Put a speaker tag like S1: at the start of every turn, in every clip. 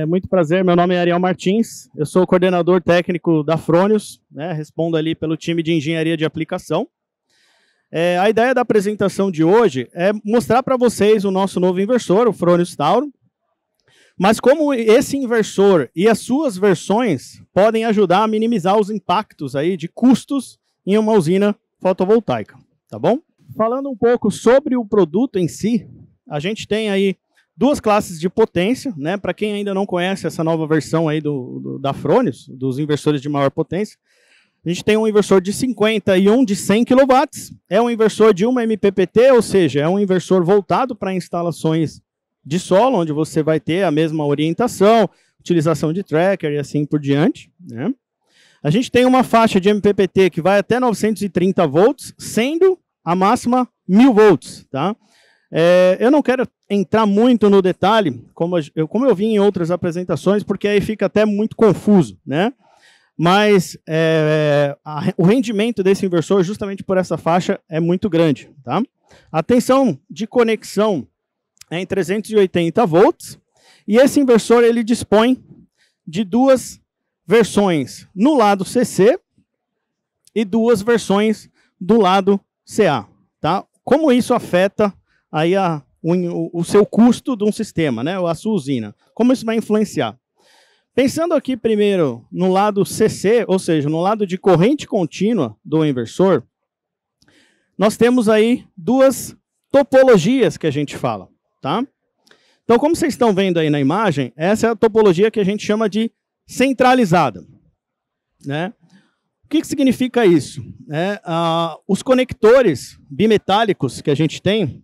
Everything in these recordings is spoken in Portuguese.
S1: Muito prazer, meu nome é Ariel Martins, eu sou o coordenador técnico da Fronius, né, respondo ali pelo time de engenharia de aplicação. A ideia da apresentação de hoje é mostrar para vocês o nosso novo inversor, o Fronius Tauro, mas como esse inversor e as suas versões podem ajudar a minimizar os impactos aí de custos em uma usina fotovoltaica, tá bom? Falando um pouco sobre o produto em si, a gente tem aí duas classes de potência, né? Para quem ainda não conhece essa nova versão aí da Fronius, dos inversores de maior potência, a gente tem um inversor de 50 e um de 100 kW, é um inversor de 1 MPPT, ou seja, é um inversor voltado para instalações de solo, onde você vai ter a mesma orientação, utilização de tracker e assim por diante, né? A gente tem uma faixa de MPPT que vai até 930 volts, sendo a máxima 1000 volts, tá? Eu não quero entrar muito no detalhe, como eu vi em outras apresentações, porque aí fica até muito confuso, né? Mas o rendimento desse inversor, justamente por essa faixa, é muito grande, tá? A tensão de conexão é em 380 volts, e esse inversor ele dispõe de duas versões no lado CC e duas versões do lado CA, tá? Como isso afeta aí o seu custo de um sistema, né, a sua usina? Como isso vai influenciar? Pensando aqui primeiro no lado CC, ou seja, no lado de corrente contínua do inversor, nós temos aí duas topologias que a gente fala, tá? Então, como vocês estão vendo aí na imagem, essa é a topologia que a gente chama de centralizada, né? O que significa isso? Os conectores bimetálicos que a gente tem,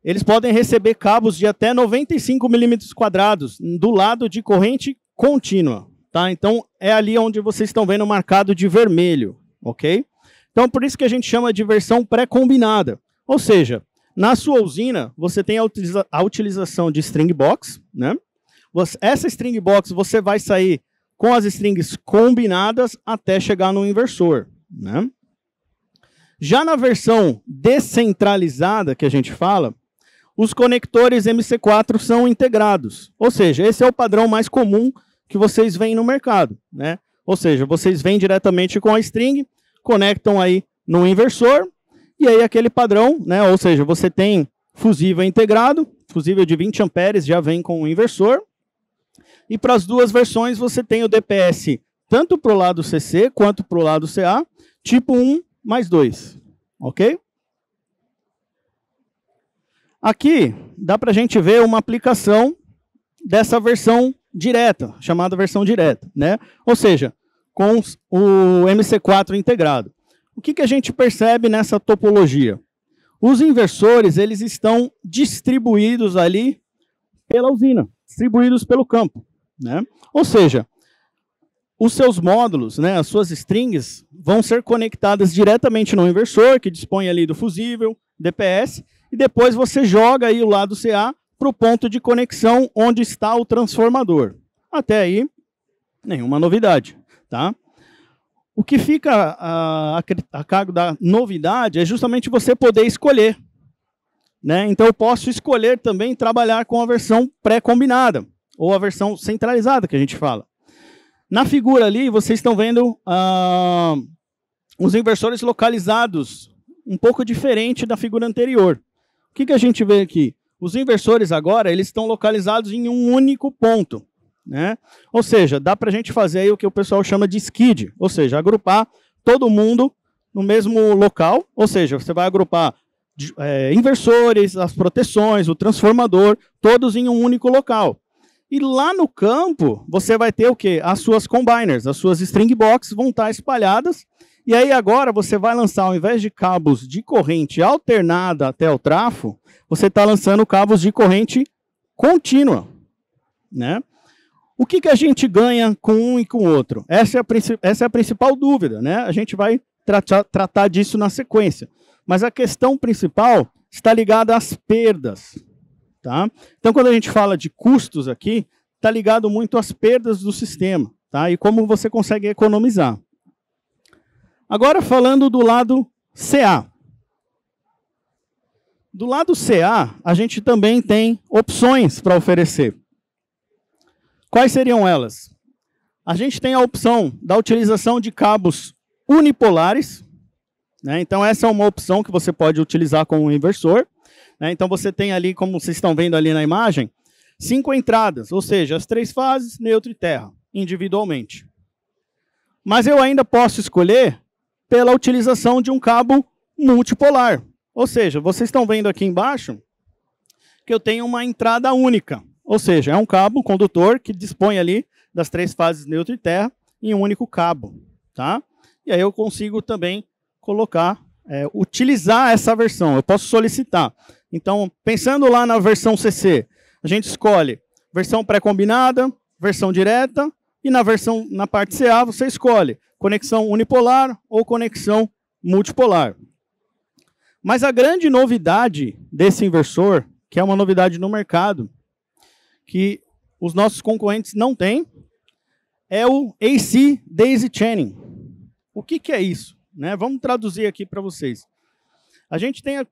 S1: eles podem receber cabos de até 95 milímetros quadrados do lado de corrente contínua, tá? Então, é ali onde vocês estão vendo marcado de vermelho, ok? Então, por isso que a gente chama de versão pré-combinada. Ou seja, na sua usina, você tem a utilização de string box, né? Essa string box, você vai sair com as strings combinadas até chegar no inversor, né? Já na versão descentralizada, que a gente fala, os conectores MC4 são integrados. Ou seja, esse é o padrão mais comum que vocês veem no mercado, né? Ou seja, vocês vêm diretamente com a string, conectam aí no inversor, e aí aquele padrão, né? Ou seja, você tem fusível integrado, fusível de 20 amperes já vem com o inversor, e para as duas versões você tem o DPS tanto para o lado CC quanto para o lado CA, tipo 1 mais 2, ok? Aqui dá para a gente ver uma aplicação dessa versão direta, chamada versão direta, né? Ou seja, com o MC4 integrado. O que a gente percebe nessa topologia? Os inversores, eles estão distribuídos ali pela usina, distribuídos pelo campo, né? Ou seja, os seus módulos, né, as suas strings, vão ser conectadas diretamente no inversor, que dispõe ali do fusível, DPS, e depois você joga aí o lado CA para o ponto de conexão onde está o transformador. Até aí, nenhuma novidade, tá? O que fica a cargo da novidade é justamente você poder escolher, né? Então, eu posso escolher também trabalhar com a versão pré-combinada, ou a versão centralizada, que a gente fala. Na figura ali, vocês estão vendo os inversores localizados, um pouco diferente da figura anterior. O que a gente vê aqui? Os inversores agora, eles estão localizados em um único ponto, né? Ou seja, dá para a gente fazer aí o que o pessoal chama de skid, ou seja, agrupar todo mundo no mesmo local, ou seja, você vai agrupar inversores, as proteções, o transformador, todos em um único local. E lá no campo, você vai ter o quê? As suas combiners, as suas string box vão estar espalhadas. E aí agora você vai lançar, ao invés de cabos de corrente alternada até o trafo, você está lançando cabos de corrente contínua, né? O que a gente ganha com um e com o outro? Essa é a principal dúvida, né? A gente vai tratar disso na sequência. Mas a questão principal está ligada às perdas, tá? Então, quando a gente fala de custos aqui, está ligado muito às perdas do sistema, tá? E como você consegue economizar. Agora, falando do lado CA. Do lado CA, a gente também tem opções para oferecer. Quais seriam elas? A gente tem a opção da utilização de cabos unipolares, né? Então, essa é uma opção que você pode utilizar com o inversor, né? Então, você tem ali, como vocês estão vendo ali na imagem, 5 entradas, ou seja, as 3 fases, neutro e terra, individualmente. Mas eu ainda posso escolher pela utilização de um cabo multipolar. Ou seja, vocês estão vendo aqui embaixo que eu tenho uma entrada única. Ou seja, é um cabo condutor que dispõe ali das 3 fases neutro e terra em um único cabo. Tá? E aí eu consigo também colocar, utilizar essa versão. Eu posso solicitar. Então, pensando lá na versão CC, a gente escolhe versão pré-combinada, versão direta, e na parte CA você escolhe conexão unipolar ou conexão multipolar. Mas a grande novidade desse inversor, que é uma novidade no mercado, que os nossos concorrentes não têm, é o AC Daisy Chaining. O que é isso? Né? Vamos traduzir aqui para vocês. A gente tem,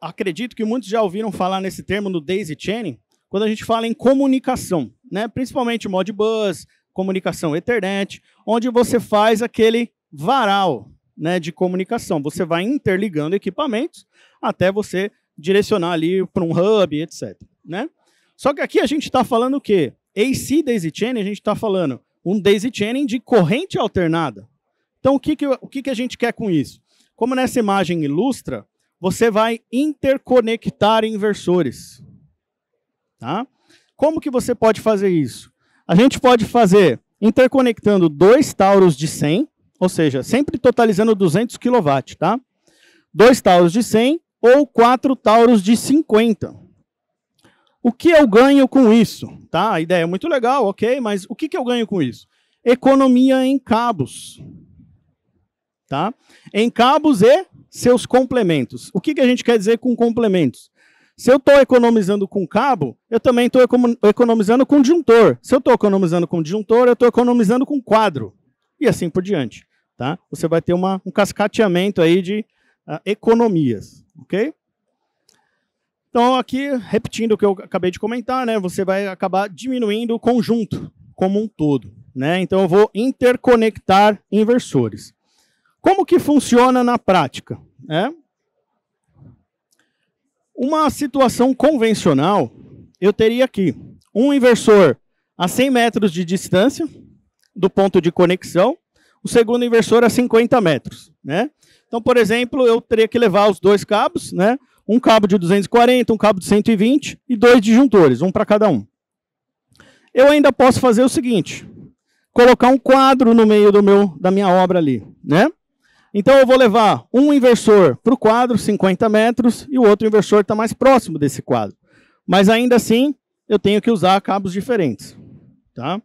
S1: acredito que muitos já ouviram falar nesse termo no Daisy Chaining, quando a gente fala em comunicação, né? Principalmente Modbus, comunicação Ethernet, onde você faz aquele varal, né, de comunicação. Você vai interligando equipamentos até você direcionar ali para um hub, etc. Né? Só que aqui a gente está falando o quê? AC Daisy Chaining, a gente está falando um Daisy Chaining de corrente alternada. Então, o que a gente quer com isso? Como nessa imagem ilustra, você vai interconectar inversores. Tá? Como que você pode fazer isso? A gente pode fazer interconectando 2 tauros de 100, ou seja, sempre totalizando 200 kW, tá? 2 tauros de 100 ou 4 tauros de 50. O que eu ganho com isso? Tá? A ideia é muito legal, ok, mas o que eu ganho com isso? Economia em cabos. Tá? Em cabos e seus complementos. O que a gente quer dizer com complementos? Se eu estou economizando com cabo, eu também estou economizando com disjuntor. Se eu estou economizando com disjuntor, eu estou economizando com quadro. E assim por diante. Tá? Você vai ter um cascateamento aí de economias. Ok? Então, aqui, repetindo o que eu acabei de comentar, né, você vai acabar diminuindo o conjunto como um todo. Né? Então, eu vou interconectar inversores. Como que funciona na prática? Uma situação convencional, eu teria aqui um inversor a 100 metros de distância do ponto de conexão, o segundo inversor a 50 metros. Né? Então, por exemplo, eu teria que levar os 2 cabos, né? Um cabo de 240, um cabo de 120 e 2 disjuntores, um para cada um. Eu ainda posso fazer o seguinte, colocar um quadro no meio da minha obra ali. Né? Então, eu vou levar um inversor para o quadro, 50 metros, e o outro inversor está mais próximo desse quadro. Mas, ainda assim, eu tenho que usar cabos diferentes. Tá?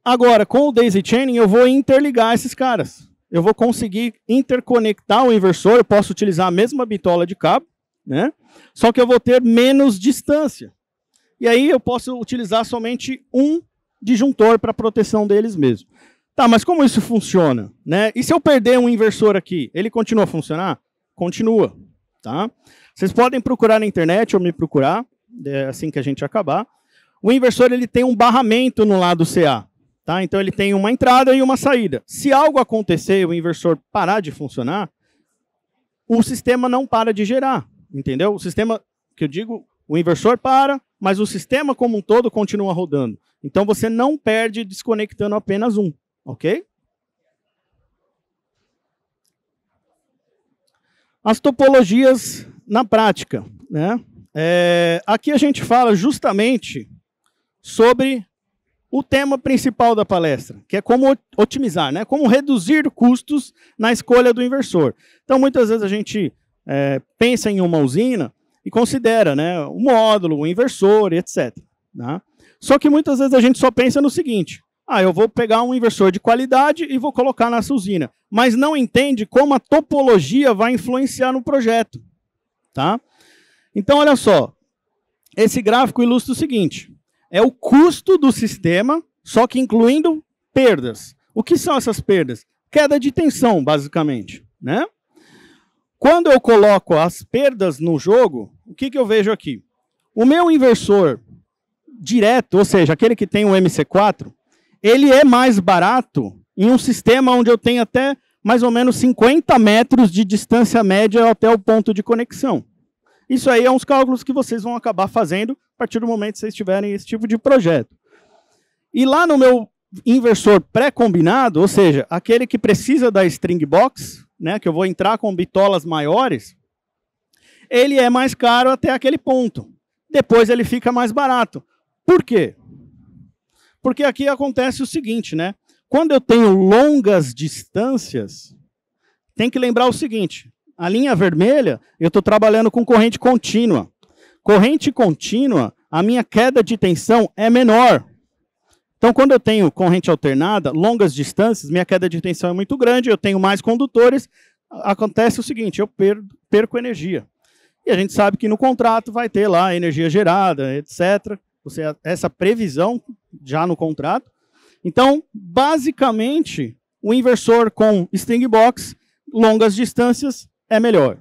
S1: Agora, com o Daisy Chaining, eu vou interligar esses caras. Eu vou conseguir interconectar o inversor, eu posso utilizar a mesma bitola de cabo, né? Só que eu vou ter menos distância. E aí eu posso utilizar somente um disjuntor para proteção deles mesmo. Tá, mas como isso funciona? Né? E se eu perder um inversor aqui, ele continua a funcionar? Continua. Tá? Vocês podem procurar na internet ou me procurar, assim que a gente acabar. O inversor ele tem um barramento no lado CA. Tá? Então ele tem uma entrada e uma saída. Se algo acontecer e o inversor parar de funcionar, o sistema não para de gerar. Entendeu? O sistema, que eu digo, o inversor para, mas o sistema como um todo continua rodando. Então você não perde desconectando apenas um. Ok? As topologias na prática. Né? Aqui a gente fala justamente sobre o tema principal da palestra, que é como otimizar, né? Como reduzir custos na escolha do inversor. Então, muitas vezes a gente pensa em uma usina e considera, né, o módulo, o inversor, etc. Né? Só que muitas vezes a gente só pensa no seguinte, eu vou pegar um inversor de qualidade e vou colocar nessa usina, mas não entende como a topologia vai influenciar no projeto. Tá? Então, olha só, esse gráfico ilustra o seguinte, é o custo do sistema, só que incluindo perdas. O que são essas perdas? Queda de tensão, basicamente. Né? Quando eu coloco as perdas no jogo, o que eu vejo aqui? O meu inversor direto, ou seja, aquele que tem o MC4, ele é mais barato em um sistema onde eu tenho até mais ou menos 50 metros de distância média até o ponto de conexão. Isso aí é uns cálculos que vocês vão acabar fazendo a partir do momento que vocês tiverem esse tipo de projeto. E lá no meu inversor pré-combinado, ou seja, aquele que precisa da string box, né, que eu vou entrar com bitolas maiores, ele é mais caro até aquele ponto. Depois ele fica mais barato. Por quê? Porque aqui acontece o seguinte, né? Quando eu tenho longas distâncias, tem que lembrar o seguinte, a linha vermelha, eu estou trabalhando com corrente contínua. Corrente contínua, a minha queda de tensão é menor. Então, quando eu tenho corrente alternada, longas distâncias, minha queda de tensão é muito grande, eu tenho mais condutores, acontece o seguinte, eu perco energia. E a gente sabe que no contrato vai ter lá energia gerada, etc. Essa previsão já no contrato. Então, basicamente, o inversor com string box, longas distâncias, é melhor.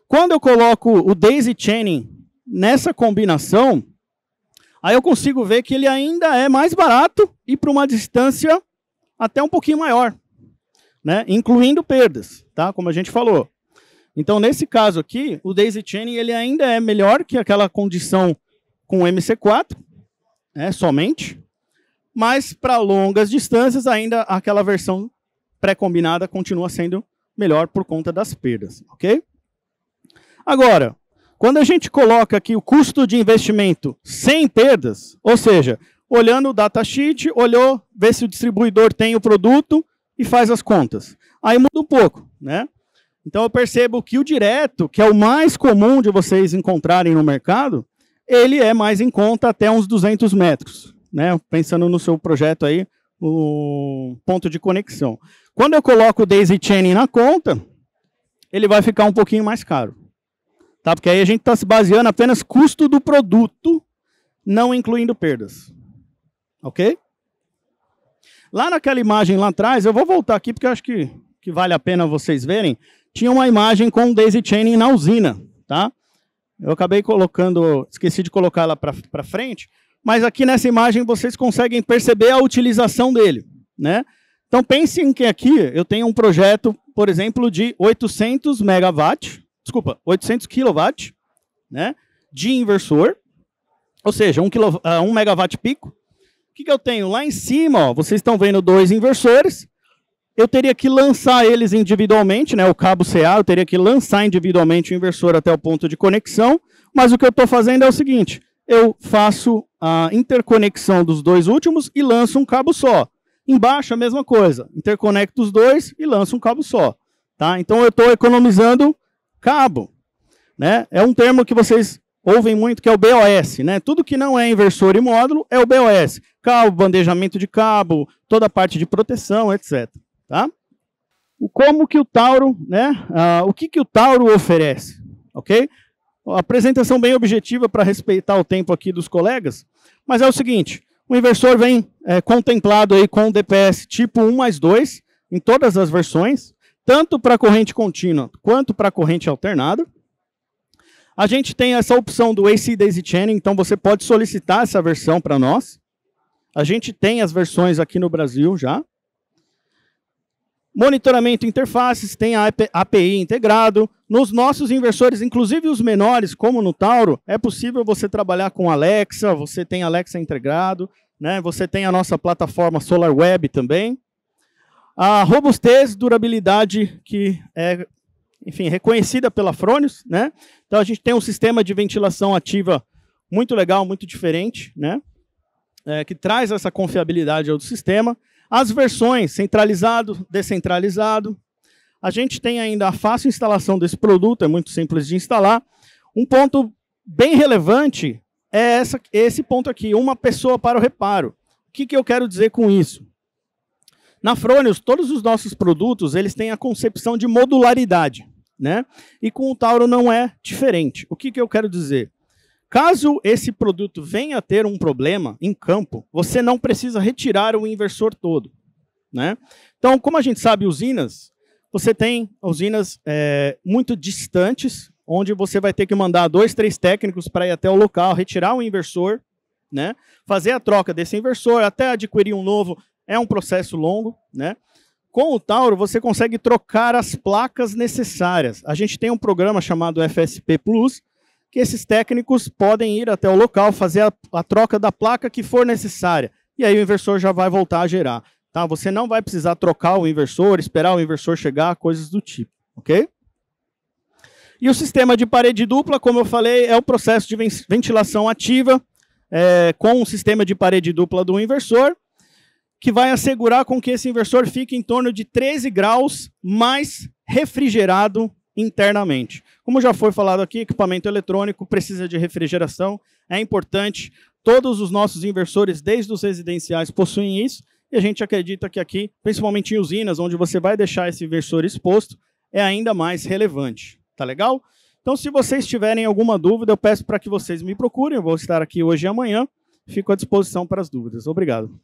S1: Quando eu coloco o daisy chaining nessa combinação, aí eu consigo ver que ele ainda é mais barato e para uma distância até um pouquinho maior, né? Incluindo perdas, tá? Como a gente falou. Então, nesse caso aqui, o daisy chaining ele ainda é melhor que aquela condição com o MC4, né, somente, mas para longas distâncias ainda aquela versão pré-combinada continua sendo melhor por conta das perdas, ok? Agora, quando a gente coloca aqui o custo de investimento sem perdas, ou seja, olhando o datasheet, olhou, vê se o distribuidor tem o produto e faz as contas. Aí muda um pouco, né? Então eu percebo que o direto, que é o mais comum de vocês encontrarem no mercado, ele é mais em conta até uns 200 metros, né? Pensando no seu projeto aí, o ponto de conexão. Quando eu coloco o daisy chaining na conta, ele vai ficar um pouquinho mais caro. Tá? Porque aí a gente está se baseando apenas custo do produto, não incluindo perdas. Ok? Lá naquela imagem lá atrás, eu vou voltar aqui porque eu acho que vale a pena vocês verem, tinha uma imagem com daisy chaining na usina. Tá? Eu acabei colocando, esqueci de colocar ela para frente, mas aqui nessa imagem vocês conseguem perceber a utilização dele, né? Então pensem que aqui eu tenho um projeto, por exemplo, de 800 kW, né, de inversor, ou seja, 1 megawatt pico. O que eu tenho? Lá em cima, ó, vocês estão vendo 2 inversores, eu teria que lançar eles individualmente, né, o cabo CA, eu teria que lançar individualmente o inversor até o ponto de conexão, mas o que eu estou fazendo é o seguinte, eu faço a interconexão dos 2 últimos e lanço um cabo só. Embaixo a mesma coisa, interconecto os 2 e lanço um cabo só. Tá? Então eu estou economizando cabo. Né? É um termo que vocês ouvem muito, que é o BOS. Né? Tudo que não é inversor e módulo é o BOS. Cabo, bandejamento de cabo, toda a parte de proteção, etc. Tá? Como que o Tauro, né? O que o Tauro oferece? Ok? A apresentação bem objetiva para respeitar o tempo aqui dos colegas, mas é o seguinte, o inversor vem contemplado aí com o DPS tipo 1+2, em todas as versões, tanto para corrente contínua quanto para corrente alternada. A gente tem essa opção do AC Daisy Chaining, então você pode solicitar essa versão para nós. A gente tem as versões aqui no Brasil já. Monitoramento interfaces, tem a API integrado. Nos nossos inversores, inclusive os menores, como no Tauro, é possível você trabalhar com Alexa, você tem Alexa integrado, né? Você tem a nossa plataforma SolarWeb também. A robustez, durabilidade, que é, enfim, reconhecida pela Fronius, né? Então a gente tem um sistema de ventilação ativa muito legal, muito diferente, né? Que traz essa confiabilidade ao sistema. As versões centralizado, descentralizado. A gente tem ainda a fácil instalação desse produto, é muito simples de instalar. Um ponto bem relevante é esse ponto aqui, uma pessoa para o reparo. O que eu quero dizer com isso? Na Fronius, todos os nossos produtos eles têm a concepção de modularidade, né? E com o Tauro não é diferente. O que eu quero dizer? Caso esse produto venha a ter um problema em campo, você não precisa retirar o inversor todo, né? Então, como a gente sabe, usinas, você tem usinas muito distantes, onde você vai ter que mandar 2, 3 técnicos para ir até o local, retirar o inversor, né? Fazer a troca desse inversor, até adquirir um novo, é um processo longo, né? Com o Tauro, você consegue trocar as placas necessárias. A gente tem um programa chamado FSP Plus, que esses técnicos podem ir até o local, fazer a troca da placa que for necessária. E aí o inversor já vai voltar a gerar. Tá? Você não vai precisar trocar o inversor, esperar o inversor chegar, coisas do tipo. Ok? E o sistema de parede dupla, como eu falei, é o processo de ventilação ativa com o sistema de parede dupla do inversor, que vai assegurar com que esse inversor fique em torno de 13 graus mais refrigerado internamente. Como já foi falado aqui, equipamento eletrônico precisa de refrigeração, é importante. Todos os nossos inversores, desde os residenciais, possuem isso, e a gente acredita que aqui, principalmente em usinas, onde você vai deixar esse inversor exposto, é ainda mais relevante. Tá legal? Então, se vocês tiverem alguma dúvida, eu peço para que vocês me procurem, eu vou estar aqui hoje e amanhã, fico à disposição para as dúvidas. Obrigado.